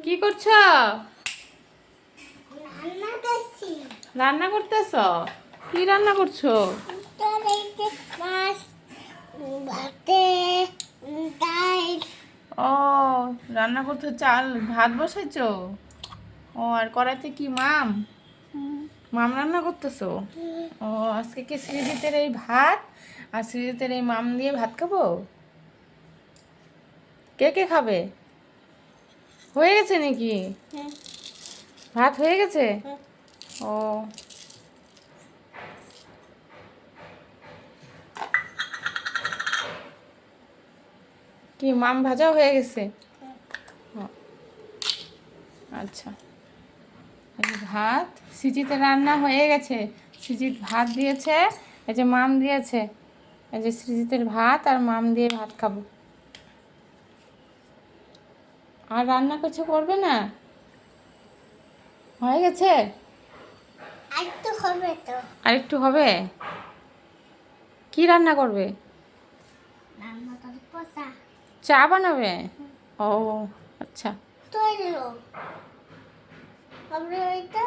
কি করছো? রান্না করতেছ? কি রান্না করছো? ও, রান্না করতে চাল ভাত বসাইছো? ও, আর কড়াইতে কি মাম মাম রান্না করতেছো? ও, আজকে কি সৃজিতের এই ভাত আর সৃজিতের এই মাম দিয়ে ভাত খাবো? কে কে খাবে? হয়ে গেছে নাকি? ভাত হয়ে গেছে? ও, কি মাম ভাজাও হয়ে গেছে? ও, আচ্ছা। এই যে ভাত সিজিতে রান্না হয়ে গেছে। সৃজিত ভাত দিয়েছে, এই যে মাম দিয়েছে। এই যে সৃজিতের ভাত আর মাম দিয়ে ভাত খাবো। আর রান্না কিছু করবে না? হয়ে গেছে? আরেকটু হবে তো। আরেকটু হবে? কি রান্না করবে? রান্না করে পোষা চা বানাবে? ও, আচ্ছা। তৈরি হোক। আমরা ওইটা